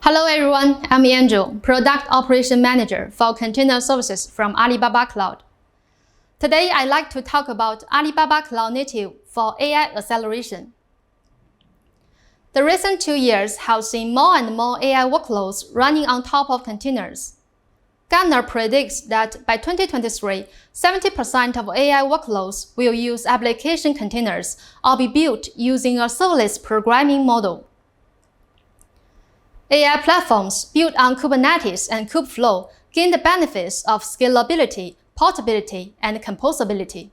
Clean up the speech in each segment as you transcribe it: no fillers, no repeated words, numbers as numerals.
Hello everyone, I'm Angel, Product Operation Manager for Container Services from Alibaba Cloud. Today I'd like to talk about Alibaba Cloud Native for AI acceleration. The recent 2 years have seen more and more AI workloads running on top of containers. Gartner predicts that by 2023, 70% of AI workloads will use application containers or be built using a serverless programming model. AI platforms built on Kubernetes and Kubeflow gain the benefits of scalability, portability, and composability.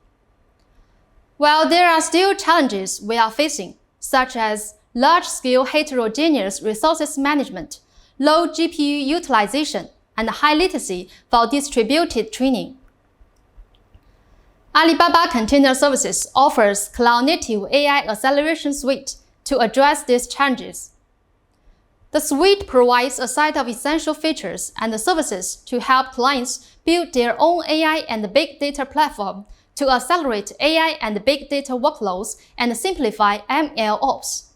While there are still challenges we are facing, such as large-scale heterogeneous resources management, low GPU utilization, and high latency for distributed training. Alibaba Container Services offers cloud-native AI acceleration suite to address these challenges. The suite provides a set of essential features and services to help clients build their own AI and big data platform to accelerate AI and big data workloads and simplify MLOps.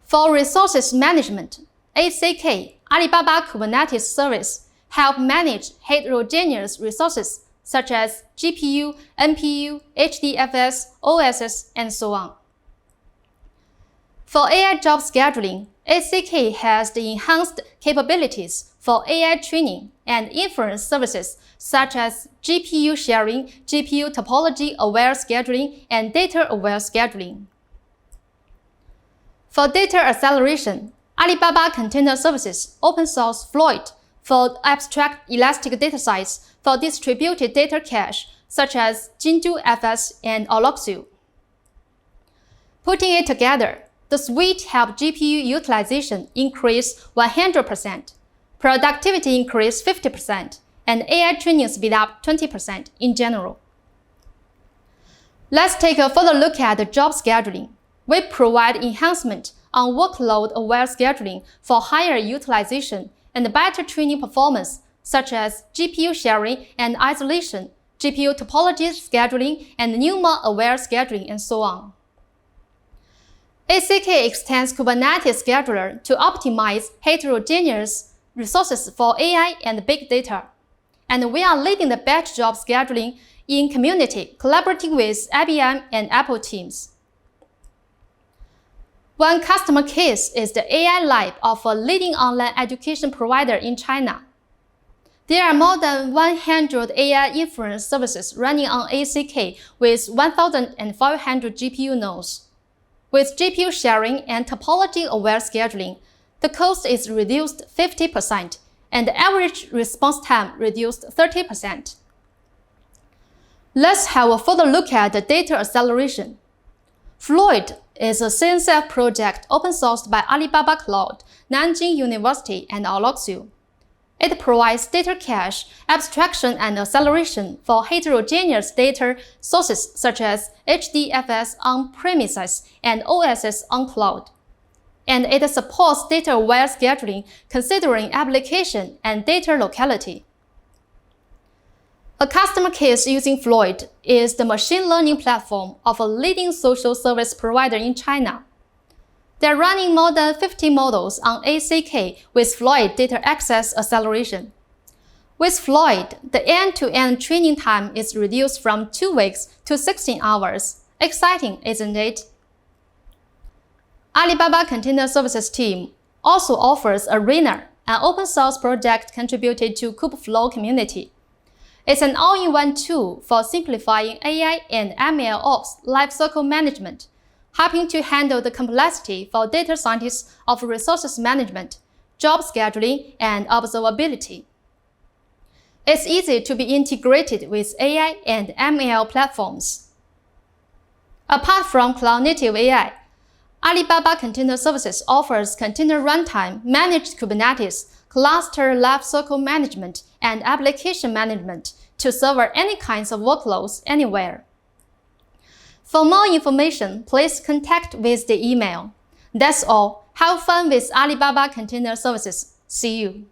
For resources management, ACK, Alibaba Kubernetes Service, help manage heterogeneous resources such as GPU, NPU, HDFS, OSS, and so on. For AI job scheduling, ACK has the enhanced capabilities for AI training and inference services such as GPU sharing, GPU topology-aware scheduling, and data-aware scheduling. For data acceleration, Alibaba Container Services open source Floyd for abstract elastic datasets for distributed data cache such as Jinju FS and Oloxu. Putting it together, the suite helped GPU utilization increase 100%, productivity increase 50%, and AI training speed up 20% in general. Let's take a further look at the job scheduling. We provide enhancement on workload-aware scheduling for higher utilization and better training performance, such as GPU sharing and isolation, GPU topology scheduling, and NUMA-aware scheduling, and so on. ACK extends Kubernetes scheduler to optimize heterogeneous resources for AI and big data. And we are leading the batch job scheduling in community, collaborating with IBM and Apple teams. One customer case is the AI lab of a leading online education provider in China. There are more than 100 AI inference services running on ACK with 1,500 GPU nodes. With GPU sharing and topology-aware scheduling, the cost is reduced 50% and the average response time reduced 30%. Let's have a further look at the data acceleration. Floyd is a CNCF project open-sourced by Alibaba Cloud, Nanjing University, and Oloxu. It provides data cache, abstraction, and acceleration for heterogeneous data sources such as HDFS on-premises and OSS on cloud. And it supports data-aware scheduling considering application and data locality. A customer case using Floyd is the machine learning platform of a leading social service provider in China. They're running more than 50 models on ACK with Floyd data access acceleration. With Floyd, the end-to-end training time is reduced from 2 weeks to 16 hours. Exciting, isn't it? Alibaba Container Services team also offers Arena, an open-source project contributed to Kubeflow community. It's an all-in-one tool for simplifying AI and MLOps lifecycle management, helping to handle the complexity for data scientists of resources management, job scheduling, and observability. It's easy to be integrated with AI and ML platforms. Apart from cloud-native AI, Alibaba Container Services offers container runtime, managed Kubernetes, cluster lifecycle management, and application management to serve any kinds of workloads anywhere. For more information, please contact with the email. That's all. Have fun with Alibaba Container Services. See you.